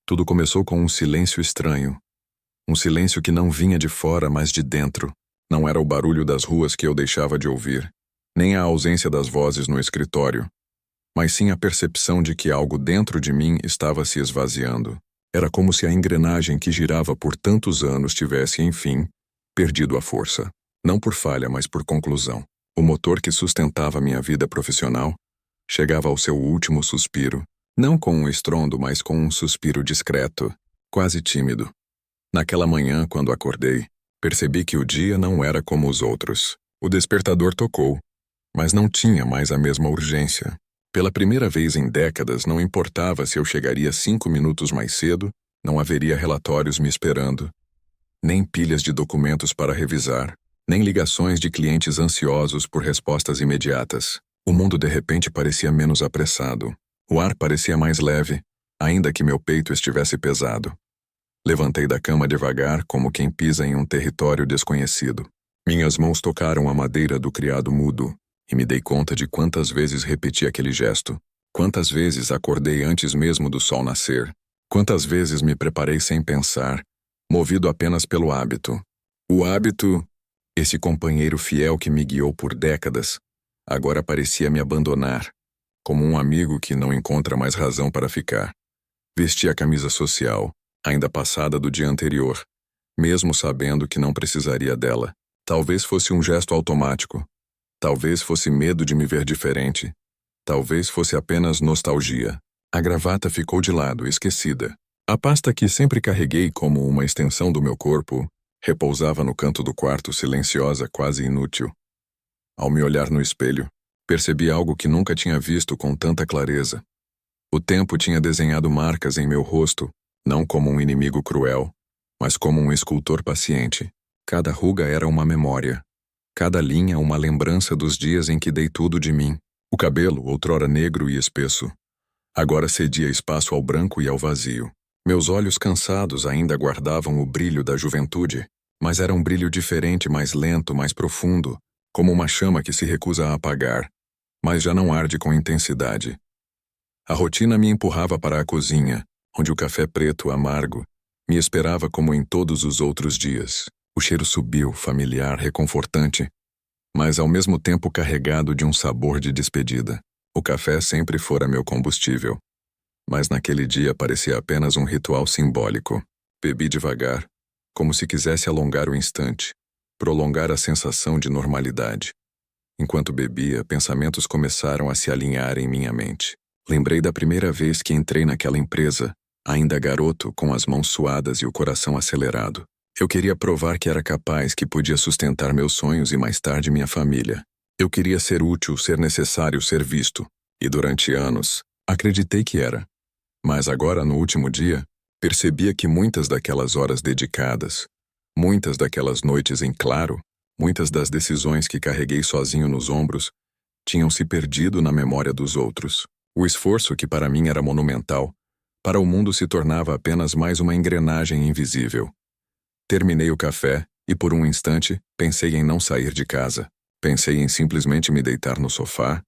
Tudo começou com um silêncio estranho. Um silêncio que não vinha de fora, mas de dentro. Não era o barulho das ruas que eu deixava de ouvir, nem a ausência das vozes no escritório, mas sim a percepção de que algo dentro de mim estava se esvaziando. Era como se a engrenagem que girava por tantos anos tivesse, enfim, perdido a força. Não por falha, mas por conclusão. O motor que sustentava minha vida profissional chegava ao seu último suspiro, não com um estrondo, mas com um suspiro discreto, quase tímido. Naquela manhã, quando acordei, percebi que o dia não era como os outros. O despertador tocou, mas não tinha mais a mesma urgência. Pela primeira vez em décadas, não importava se eu chegaria 5 minutos mais cedo, não haveria relatórios me esperando, nem pilhas de documentos para revisar, nem ligações de clientes ansiosos por respostas imediatas. O mundo de repente parecia menos apressado. O ar parecia mais leve, ainda que meu peito estivesse pesado. Levantei da cama devagar, como quem pisa em um território desconhecido. Minhas mãos tocaram a madeira do criado mudo, e me dei conta de quantas vezes repeti aquele gesto. Quantas vezes acordei antes mesmo do sol nascer. Quantas vezes me preparei sem pensar, movido apenas pelo hábito. O hábito, esse companheiro fiel que me guiou por décadas, agora parecia me abandonar, como um amigo que não encontra mais razão para ficar. Vesti a camisa social, ainda passada do dia anterior, mesmo sabendo que não precisaria dela. Talvez fosse um gesto automático. Talvez fosse medo de me ver diferente. Talvez fosse apenas nostalgia. A gravata ficou de lado, esquecida. A pasta que sempre carreguei como uma extensão do meu corpo repousava no canto do quarto, silenciosa, quase inútil. Ao me olhar no espelho, percebi algo que nunca tinha visto com tanta clareza. O tempo tinha desenhado marcas em meu rosto, não como um inimigo cruel, mas como um escultor paciente. Cada ruga era uma memória. Cada linha uma lembrança dos dias em que dei tudo de mim. O cabelo, outrora negro e espesso, agora cedia espaço ao branco e ao vazio. Meus olhos cansados ainda guardavam o brilho da juventude, mas era um brilho diferente, mais lento, mais profundo, como uma chama que se recusa a apagar, mas já não arde com intensidade. A rotina me empurrava para a cozinha, onde o café preto amargo me esperava como em todos os outros dias. O cheiro subiu, familiar, reconfortante, mas ao mesmo tempo carregado de um sabor de despedida. O café sempre fora meu combustível, mas naquele dia parecia apenas um ritual simbólico. Bebi devagar, como se quisesse alongar o instante, prolongar a sensação de normalidade. Enquanto bebia, pensamentos começaram a se alinhar em minha mente. Lembrei da primeira vez que entrei naquela empresa, ainda garoto, com as mãos suadas e o coração acelerado. Eu queria provar que era capaz, que podia sustentar meus sonhos e mais tarde minha família. Eu queria ser útil, ser necessário, ser visto. E durante anos, acreditei que era. Mas agora, no último dia, percebia que muitas daquelas horas dedicadas, muitas daquelas noites em claro, muitas das decisões que carreguei sozinho nos ombros, tinham se perdido na memória dos outros. O esforço, que para mim era monumental, para o mundo se tornava apenas mais uma engrenagem invisível. Terminei o café e, por um instante, pensei em não sair de casa. Pensei em simplesmente me deitar no sofá,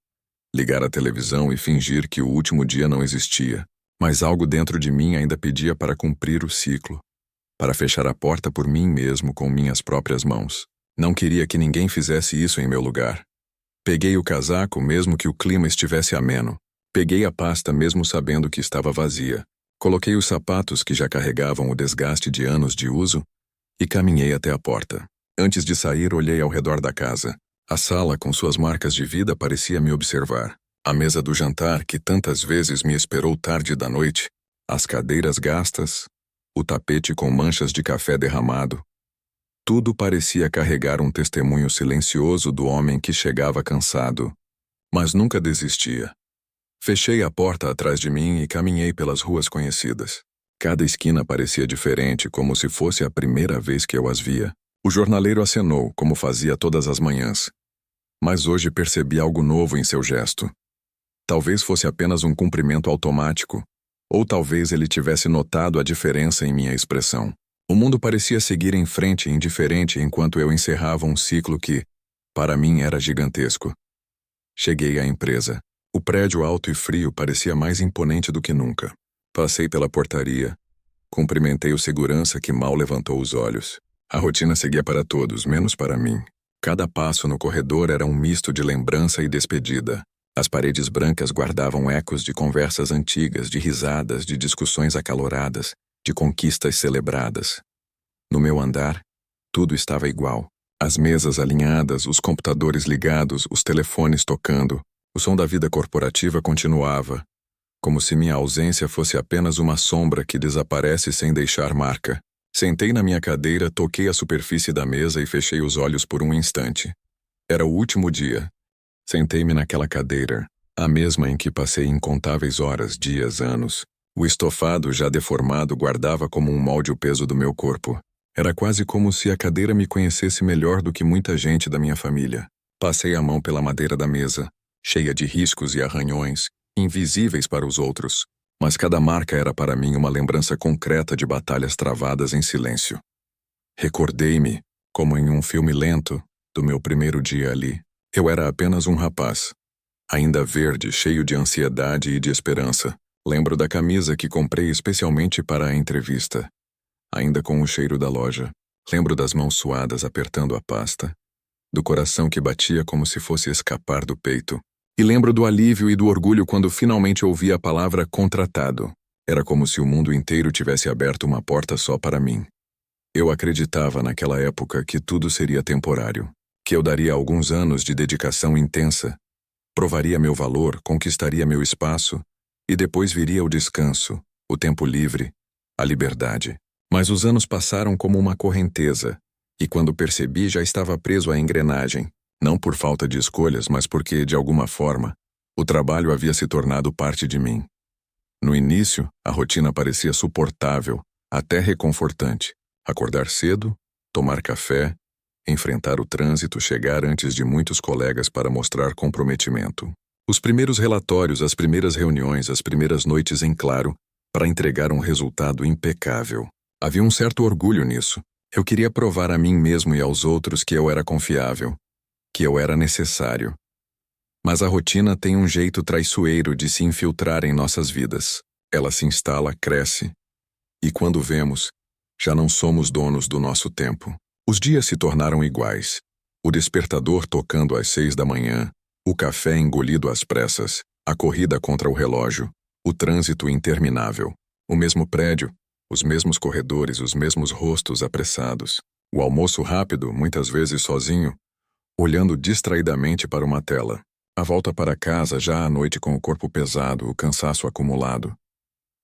ligar a televisão e fingir que o último dia não existia. Mas algo dentro de mim ainda pedia para cumprir o ciclo, para fechar a porta por mim mesmo com minhas próprias mãos. Não queria que ninguém fizesse isso em meu lugar. Peguei o casaco mesmo que o clima estivesse ameno. Peguei a pasta mesmo sabendo que estava vazia. Coloquei os sapatos que já carregavam o desgaste de anos de uso e caminhei até a porta. Antes de sair, olhei ao redor da casa. A sala, com suas marcas de vida, parecia me observar. A mesa do jantar, que tantas vezes me esperou tarde da noite, as cadeiras gastas, o tapete com manchas de café derramado. Tudo parecia carregar um testemunho silencioso do homem que chegava cansado, mas nunca desistia. Fechei a porta atrás de mim e caminhei pelas ruas conhecidas. Cada esquina parecia diferente, como se fosse a primeira vez que eu as via. O jornaleiro acenou, como fazia todas as manhãs. Mas hoje percebi algo novo em seu gesto. Talvez fosse apenas um cumprimento automático, ou talvez ele tivesse notado a diferença em minha expressão. O mundo parecia seguir em frente, indiferente, enquanto eu encerrava um ciclo que, para mim, era gigantesco. Cheguei à empresa. O prédio alto e frio parecia mais imponente do que nunca. Passei pela portaria, Cumprimentei o segurança que mal levantou os olhos. A rotina seguia para todos, menos para mim. Cada passo no corredor era um misto de lembrança e despedida. As paredes brancas guardavam ecos de conversas antigas, de risadas, de discussões acaloradas, de conquistas celebradas. No meu andar, tudo estava igual. As mesas alinhadas, os computadores ligados, os telefones tocando. O som da vida corporativa continuava, como se minha ausência fosse apenas uma sombra que desaparece sem deixar marca. Sentei na minha cadeira, toquei a superfície da mesa e fechei os olhos por um instante. Era o último dia. Sentei-me naquela cadeira, a mesma em que passei incontáveis horas, dias, anos. O estofado, já deformado, guardava como um molde o peso do meu corpo. Era quase como se a cadeira me conhecesse melhor do que muita gente da minha família. Passei a mão pela madeira da mesa, cheia de riscos e arranhões, invisíveis para os outros, mas cada marca era para mim uma lembrança concreta de batalhas travadas em silêncio. Recordei-me, como em um filme lento, do meu primeiro dia ali. Eu era apenas um rapaz, ainda verde, cheio de ansiedade e de esperança. Lembro da camisa que comprei especialmente para a entrevista, ainda com o cheiro da loja. Lembro das mãos suadas apertando a pasta, do coração que batia como se fosse escapar do peito. E lembro do alívio e do orgulho quando finalmente ouvi a palavra contratado. Era como se o mundo inteiro tivesse aberto uma porta só para mim. Eu acreditava naquela época que tudo seria temporário, que eu daria alguns anos de dedicação intensa, provaria meu valor, conquistaria meu espaço, e depois viria o descanso, o tempo livre, a liberdade. Mas os anos passaram como uma correnteza, e quando percebi já estava preso à engrenagem, não por falta de escolhas, mas porque, de alguma forma, o trabalho havia se tornado parte de mim. No início, a rotina parecia suportável, até reconfortante. Acordar cedo, tomar café, enfrentar o trânsito, chegar antes de muitos colegas para mostrar comprometimento. Os primeiros relatórios, as primeiras reuniões, as primeiras noites em claro, para entregar um resultado impecável. Havia um certo orgulho nisso. Eu queria provar a mim mesmo e aos outros que eu era confiável, que eu era necessário. Mas a rotina tem um jeito traiçoeiro de se infiltrar em nossas vidas. Ela se instala, cresce, e quando vemos, já não somos donos do nosso tempo. Os dias se tornaram iguais. O despertador tocando às 6 da manhã, o café engolido às pressas, a corrida contra o relógio, o trânsito interminável, o mesmo prédio, os mesmos corredores, os mesmos rostos apressados, o almoço rápido, muitas vezes sozinho, olhando distraidamente para uma tela, a volta para casa já à noite com o corpo pesado, o cansaço acumulado.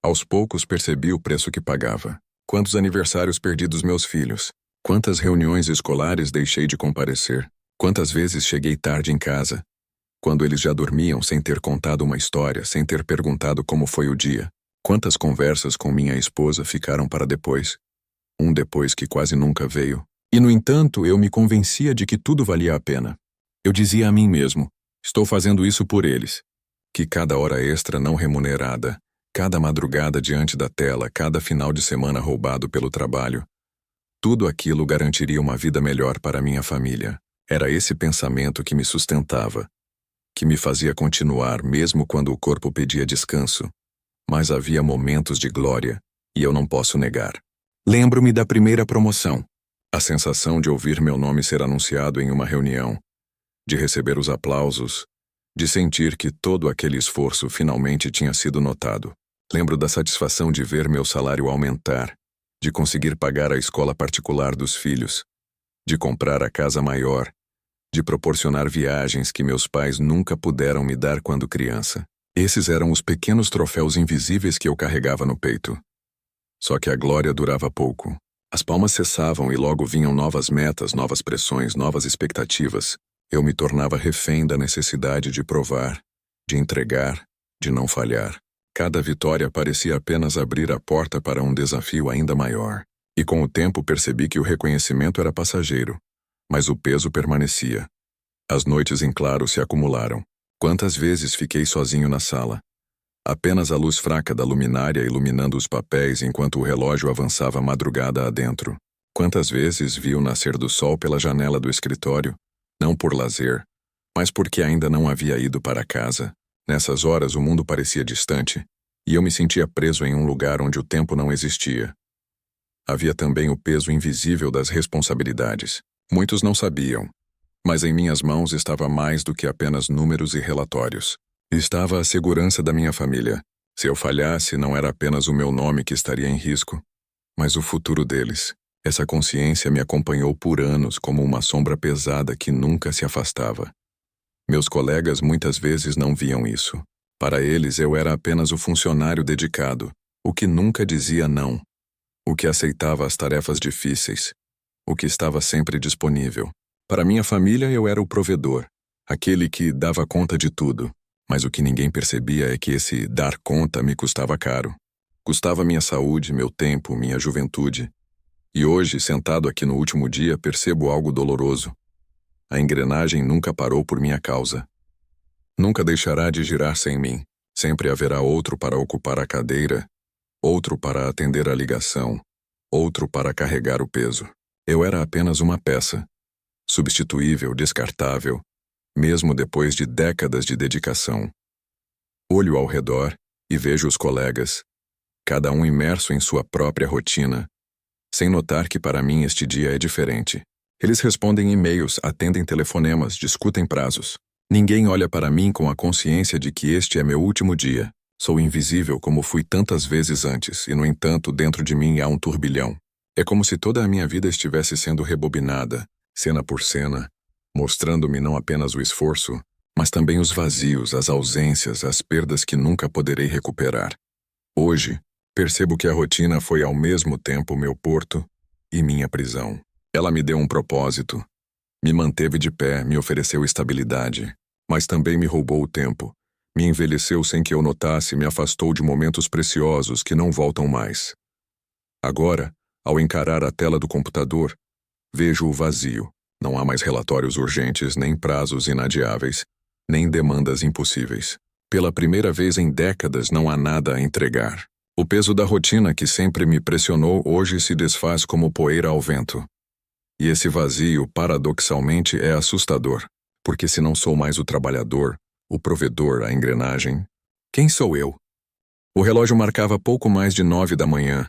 Aos poucos percebi o preço que pagava. Quantos aniversários perdi dos meus filhos, quantas reuniões escolares deixei de comparecer, quantas vezes cheguei tarde em casa, quando eles já dormiam sem ter contado uma história, sem ter perguntado como foi o dia. Quantas conversas com minha esposa ficaram para depois, um depois que quase nunca veio. E, no entanto, eu me convencia de que tudo valia a pena. Eu dizia a mim mesmo, estou fazendo isso por eles. Que cada hora extra não remunerada, cada madrugada diante da tela, cada final de semana roubado pelo trabalho, tudo aquilo garantiria uma vida melhor para minha família. Era esse pensamento que me sustentava, que me fazia continuar mesmo quando o corpo pedia descanso. Mas havia momentos de glória, e eu não posso negar. Lembro-me da primeira promoção. A sensação de ouvir meu nome ser anunciado em uma reunião, de receber os aplausos, de sentir que todo aquele esforço finalmente tinha sido notado. Lembro da satisfação de ver meu salário aumentar, de conseguir pagar a escola particular dos filhos, de comprar a casa maior, de proporcionar viagens que meus pais nunca puderam me dar quando criança. Esses eram os pequenos troféus invisíveis que eu carregava no peito. Só que a glória durava pouco. As palmas cessavam e logo vinham novas metas, novas pressões, novas expectativas. Eu me tornava refém da necessidade de provar, de entregar, de não falhar. Cada vitória parecia apenas abrir a porta para um desafio ainda maior. E com o tempo percebi que o reconhecimento era passageiro, mas o peso permanecia. As noites em claro se acumularam. Quantas vezes fiquei sozinho na sala, apenas a luz fraca da luminária iluminando os papéis enquanto o relógio avançava madrugada adentro. Quantas vezes vi o nascer do sol pela janela do escritório, não por lazer, mas porque ainda não havia ido para casa. Nessas horas o mundo parecia distante, e eu me sentia preso em um lugar onde o tempo não existia. Havia também o peso invisível das responsabilidades. Muitos não sabiam, mas em minhas mãos estava mais do que apenas números e relatórios. Estava a segurança da minha família. Se eu falhasse, não era apenas o meu nome que estaria em risco, mas o futuro deles. Essa consciência me acompanhou por anos como uma sombra pesada que nunca se afastava. Meus colegas muitas vezes não viam isso. Para eles, eu era apenas o funcionário dedicado, o que nunca dizia não, o que aceitava as tarefas difíceis, o que estava sempre disponível. Para minha família, eu era o provedor, aquele que dava conta de tudo. Mas o que ninguém percebia é que esse dar conta me custava caro. Custava minha saúde, meu tempo, minha juventude. E hoje, sentado aqui no último dia, percebo algo doloroso. A engrenagem nunca parou por minha causa. Nunca deixará de girar sem mim. Sempre haverá outro para ocupar a cadeira, outro para atender a ligação, outro para carregar o peso. Eu era apenas uma peça, substituível, descartável, mesmo depois de décadas de dedicação. Olho ao redor e vejo os colegas, cada um imerso em sua própria rotina, sem notar que para mim este dia é diferente. Eles respondem e-mails, atendem telefonemas, discutem prazos. Ninguém olha para mim com a consciência de que este é meu último dia. Sou invisível como fui tantas vezes antes, e no entanto, dentro de mim há um turbilhão. É como se toda a minha vida estivesse sendo rebobinada, cena por cena, mostrando-me não apenas o esforço, mas também os vazios, as ausências, as perdas que nunca poderei recuperar. Hoje, percebo que a rotina foi ao mesmo tempo meu porto e minha prisão. Ela me deu um propósito, me manteve de pé, me ofereceu estabilidade, mas também me roubou o tempo, me envelheceu sem que eu notasse, me afastou de momentos preciosos que não voltam mais. Agora, ao encarar a tela do computador, vejo o vazio. Não há mais relatórios urgentes, nem prazos inadiáveis, nem demandas impossíveis. Pela primeira vez em décadas não há nada a entregar. O peso da rotina que sempre me pressionou hoje se desfaz como poeira ao vento. E esse vazio, paradoxalmente, é assustador, porque se não sou mais o trabalhador, o provedor, a engrenagem, quem sou eu? O relógio marcava pouco mais de 9 da manhã,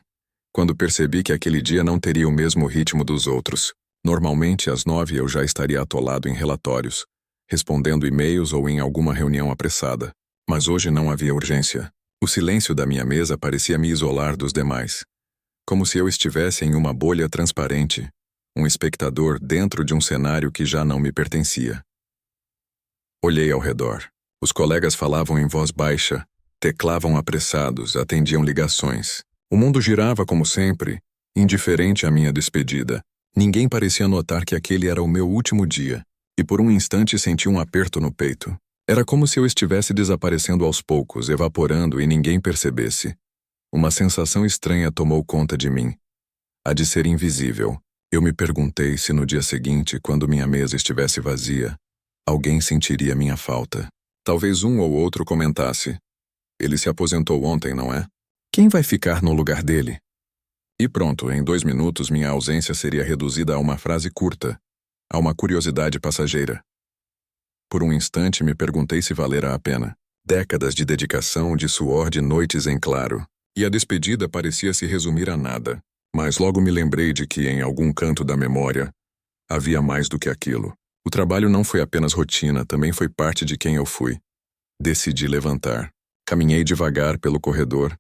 quando percebi que aquele dia não teria o mesmo ritmo dos outros. Normalmente, às 9 eu já estaria atolado em relatórios, respondendo e-mails ou em alguma reunião apressada. Mas hoje não havia urgência. O silêncio da minha mesa parecia me isolar dos demais, como se eu estivesse em uma bolha transparente, um espectador dentro de um cenário que já não me pertencia. Olhei ao redor. Os colegas falavam em voz baixa, teclavam apressados, atendiam ligações. O mundo girava como sempre, indiferente à minha despedida. Ninguém parecia notar que aquele era o meu último dia, e por um instante senti um aperto no peito. Era como se eu estivesse desaparecendo aos poucos, evaporando e ninguém percebesse. Uma sensação estranha tomou conta de mim, a de ser invisível. Eu me perguntei se no dia seguinte, quando minha mesa estivesse vazia, alguém sentiria minha falta. Talvez um ou outro comentasse: ele se aposentou ontem, não é? Quem vai ficar no lugar dele? E pronto, em 2 minutos minha ausência seria reduzida a uma frase curta, a uma curiosidade passageira. Por um instante me perguntei se valera a pena. Décadas de dedicação, de suor, de noites em claro. E a despedida parecia se resumir a nada. Mas logo me lembrei de que, em algum canto da memória, havia mais do que aquilo. O trabalho não foi apenas rotina, também foi parte de quem eu fui. Decidi levantar. Caminhei devagar pelo corredor,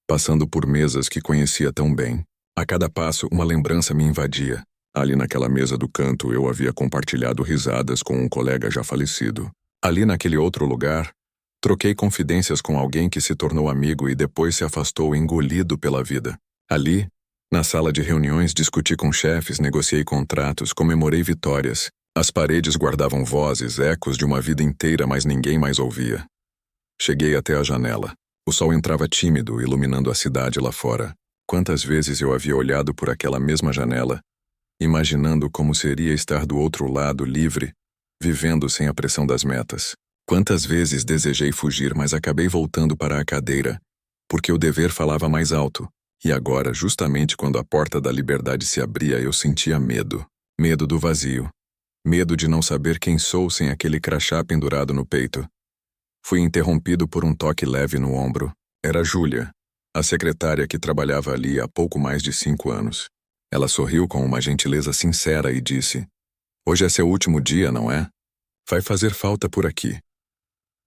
passando por mesas que conhecia tão bem. A cada passo, uma lembrança me invadia. Ali naquela mesa do canto, eu havia compartilhado risadas com um colega já falecido. Ali naquele outro lugar, troquei confidências com alguém que se tornou amigo e depois se afastou engolido pela vida. Ali, na sala de reuniões, discuti com chefes, negociei contratos, comemorei vitórias. As paredes guardavam vozes, ecos de uma vida inteira, mas ninguém mais ouvia. Cheguei até a janela. O sol entrava tímido, iluminando a cidade lá fora. Quantas vezes eu havia olhado por aquela mesma janela, imaginando como seria estar do outro lado, livre, vivendo sem a pressão das metas. Quantas vezes desejei fugir, mas acabei voltando para a cadeira, porque o dever falava mais alto. E agora, justamente quando a porta da liberdade se abria, eu sentia medo. Medo do vazio. Medo de não saber quem sou sem aquele crachá pendurado no peito. Fui interrompido por um toque leve no ombro. Era Júlia, a secretária que trabalhava ali há pouco mais de 5 anos. Ela sorriu com uma gentileza sincera e disse: "Hoje é seu último dia, não é? Vai fazer falta por aqui."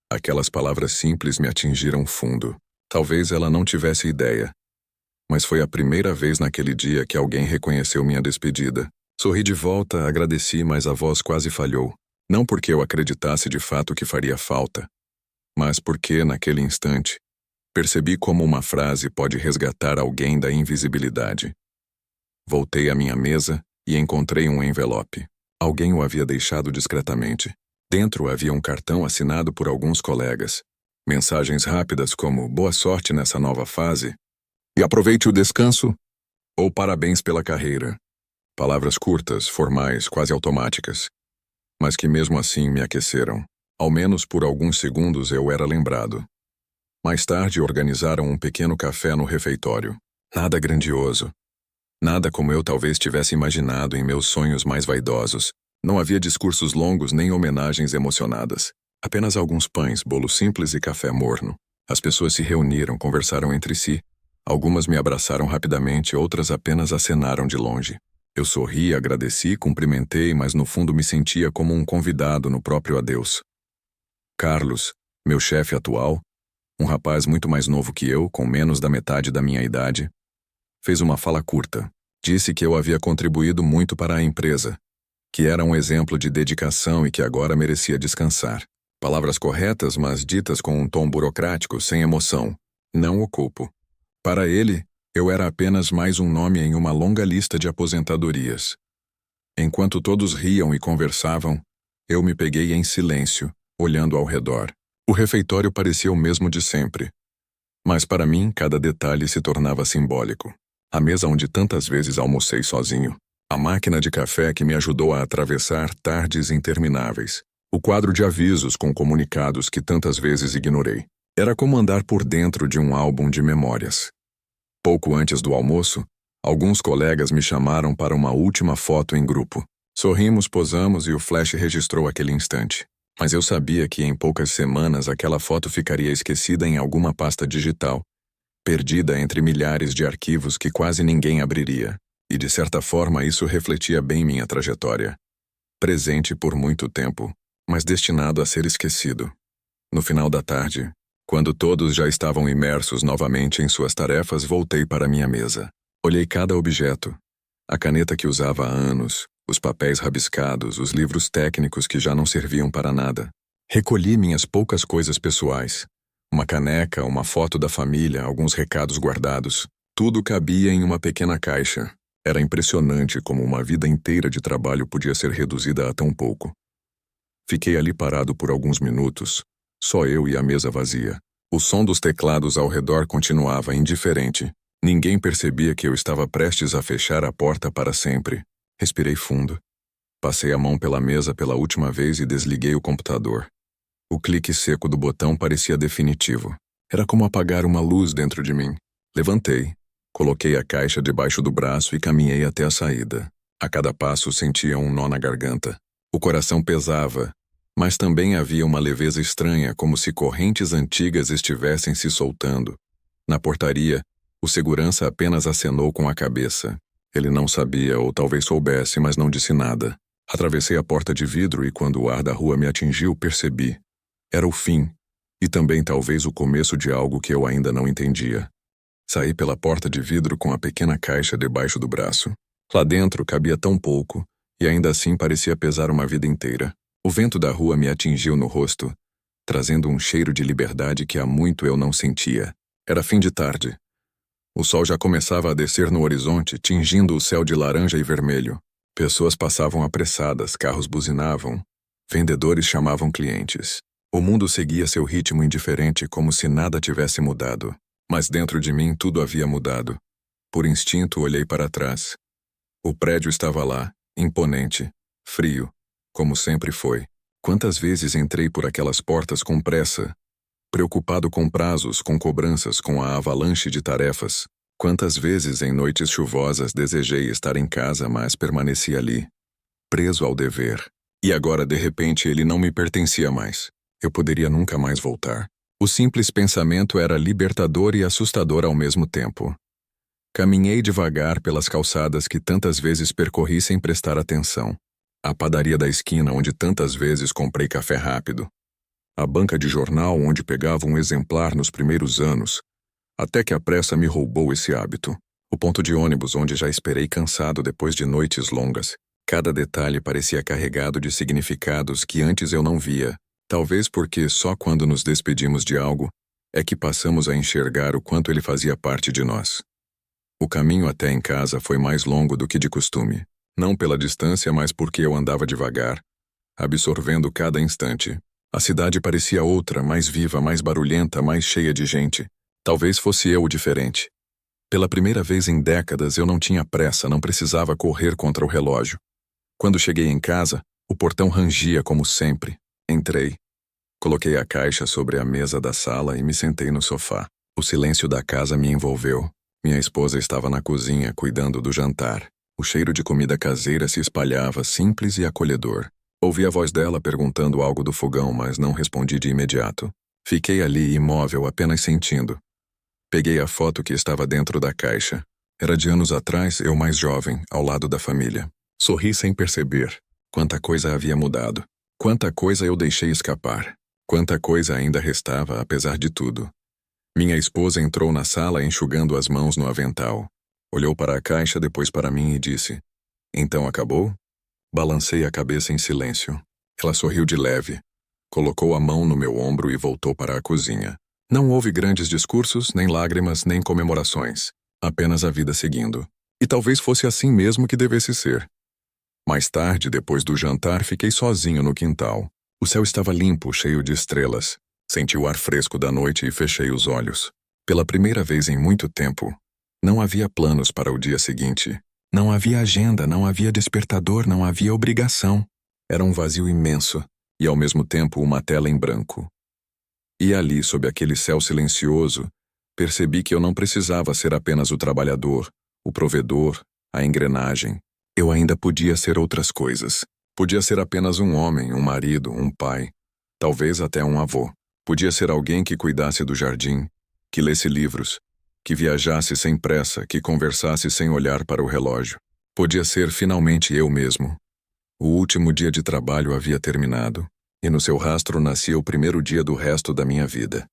Aquelas palavras simples me atingiram fundo. Talvez ela não tivesse ideia, mas foi a primeira vez naquele dia que alguém reconheceu minha despedida. Sorri de volta, agradeci, mas a voz quase falhou. Não porque eu acreditasse de fato que faria falta, mas porque, naquele instante, percebi como uma frase pode resgatar alguém da invisibilidade. Voltei à minha mesa e encontrei um envelope. Alguém o havia deixado discretamente. Dentro havia um cartão assinado por alguns colegas. Mensagens rápidas como "boa sorte nessa nova fase" e "aproveite o descanso" ou "parabéns pela carreira". Palavras curtas, formais, quase automáticas, mas que mesmo assim me aqueceram. Ao menos por alguns segundos eu era lembrado. Mais tarde organizaram um pequeno café no refeitório. Nada grandioso. Nada como eu talvez tivesse imaginado em meus sonhos mais vaidosos. Não havia discursos longos nem homenagens emocionadas. Apenas alguns pães, bolo simples e café morno. As pessoas se reuniram, conversaram entre si. Algumas me abraçaram rapidamente, outras apenas acenaram de longe. Eu sorri, agradeci, cumprimentei, mas no fundo me sentia como um convidado no próprio adeus. Carlos, meu chefe atual, um rapaz muito mais novo que eu, com menos da metade da minha idade, fez uma fala curta. Disse que eu havia contribuído muito para a empresa, que era um exemplo de dedicação e que agora merecia descansar. Palavras corretas, mas ditas com um tom burocrático, sem emoção. Não o culpo. Para ele, eu era apenas mais um nome em uma longa lista de aposentadorias. Enquanto todos riam e conversavam, eu me peguei em silêncio, olhando ao redor. O refeitório parecia o mesmo de sempre, mas para mim cada detalhe se tornava simbólico. A mesa onde tantas vezes almocei sozinho, a máquina de café que me ajudou a atravessar tardes intermináveis, o quadro de avisos com comunicados que tantas vezes ignorei. Era como andar por dentro de um álbum de memórias. Pouco antes do almoço, alguns colegas me chamaram para uma última foto em grupo. Sorrimos, posamos e o flash registrou aquele instante. Mas eu sabia que em poucas semanas aquela foto ficaria esquecida em alguma pasta digital, perdida entre milhares de arquivos que quase ninguém abriria. E de certa forma isso refletia bem minha trajetória. Presente por muito tempo, mas destinado a ser esquecido. No final da tarde, quando todos já estavam imersos novamente em suas tarefas, voltei para minha mesa. Olhei cada objeto. A caneta que usava há anos, os papéis rabiscados, os livros técnicos que já não serviam para nada. Recolhi minhas poucas coisas pessoais. Uma caneca, uma foto da família, alguns recados guardados. Tudo cabia em uma pequena caixa. Era impressionante como uma vida inteira de trabalho podia ser reduzida a tão pouco. Fiquei ali parado por alguns minutos, só eu e a mesa vazia. O som dos teclados ao redor continuava indiferente. Ninguém percebia que eu estava prestes a fechar a porta para sempre. Respirei fundo. Passei a mão pela mesa pela última vez e desliguei o computador. O clique seco do botão parecia definitivo. Era como apagar uma luz dentro de mim. Levantei, coloquei a caixa debaixo do braço e caminhei até a saída. A cada passo sentia um nó na garganta. O coração pesava, mas também havia uma leveza estranha, como se correntes antigas estivessem se soltando. Na portaria, o segurança apenas acenou com a cabeça. Ele não sabia, ou talvez soubesse, mas não disse nada. Atravessei a porta de vidro e quando o ar da rua me atingiu, percebi. Era o fim, e também talvez o começo de algo que eu ainda não entendia. Saí pela porta de vidro com a pequena caixa debaixo do braço. Lá dentro cabia tão pouco, e ainda assim parecia pesar uma vida inteira. O vento da rua me atingiu no rosto, trazendo um cheiro de liberdade que há muito eu não sentia. Era fim de tarde. O sol já começava a descer no horizonte, tingindo o céu de laranja e vermelho. Pessoas passavam apressadas, carros buzinavam, vendedores chamavam clientes. O mundo seguia seu ritmo indiferente, como se nada tivesse mudado. Mas dentro de mim tudo havia mudado. Por instinto olhei para trás. O prédio estava lá, imponente, frio, como sempre foi. Quantas vezes entrei por aquelas portas com pressa, preocupado com prazos, com cobranças, com a avalanche de tarefas. Quantas vezes em noites chuvosas desejei estar em casa, mas permaneci ali, preso ao dever. E agora, de repente, ele não me pertencia mais. Eu poderia nunca mais voltar. O simples pensamento era libertador e assustador ao mesmo tempo. Caminhei devagar pelas calçadas que tantas vezes percorri sem prestar atenção. A padaria da esquina onde tantas vezes comprei café rápido. A banca de jornal onde pegava um exemplar nos primeiros anos, até que a pressa me roubou esse hábito. O ponto de ônibus onde já esperei cansado depois de noites longas. Cada detalhe parecia carregado de significados que antes eu não via. Talvez porque só quando nos despedimos de algo é que passamos a enxergar o quanto ele fazia parte de nós. O caminho até em casa foi mais longo do que de costume. Não pela distância, mas porque eu andava devagar, absorvendo cada instante. A cidade parecia outra, mais viva, mais barulhenta, mais cheia de gente. Talvez fosse eu o diferente. Pela primeira vez em décadas eu não tinha pressa, não precisava correr contra o relógio. Quando cheguei em casa, o portão rangia como sempre. Entrei. Coloquei a caixa sobre a mesa da sala e me sentei no sofá. O silêncio da casa me envolveu. Minha esposa estava na cozinha, cuidando do jantar. O cheiro de comida caseira se espalhava, simples e acolhedor. Ouvi a voz dela perguntando algo do fogão, mas não respondi de imediato. Fiquei ali, imóvel, apenas sentindo. Peguei a foto que estava dentro da caixa. Era de anos atrás, eu mais jovem, ao lado da família. Sorri sem perceber. Quanta coisa havia mudado. Quanta coisa eu deixei escapar. Quanta coisa ainda restava, apesar de tudo. Minha esposa entrou na sala enxugando as mãos no avental. Olhou para a caixa, depois para mim e disse: "Então acabou?" Balancei a cabeça em silêncio. Ela sorriu de leve. Colocou a mão no meu ombro e voltou para a cozinha. Não houve grandes discursos, nem lágrimas, nem comemorações. Apenas a vida seguindo. E talvez fosse assim mesmo que devesse ser. Mais tarde, depois do jantar, fiquei sozinho no quintal. O céu estava limpo, cheio de estrelas. Senti o ar fresco da noite e fechei os olhos. Pela primeira vez em muito tempo, não havia planos para o dia seguinte. Não havia agenda, não havia despertador, não havia obrigação. Era um vazio imenso e, ao mesmo tempo, uma tela em branco. E ali, sob aquele céu silencioso, percebi que eu não precisava ser apenas o trabalhador, o provedor, a engrenagem. Eu ainda podia ser outras coisas. Podia ser apenas um homem, um marido, um pai. Talvez até um avô. Podia ser alguém que cuidasse do jardim, que lesse livros, que viajasse sem pressa, que conversasse sem olhar para o relógio. Podia ser finalmente eu mesmo. O último dia de trabalho havia terminado, e no seu rastro nascia o primeiro dia do resto da minha vida.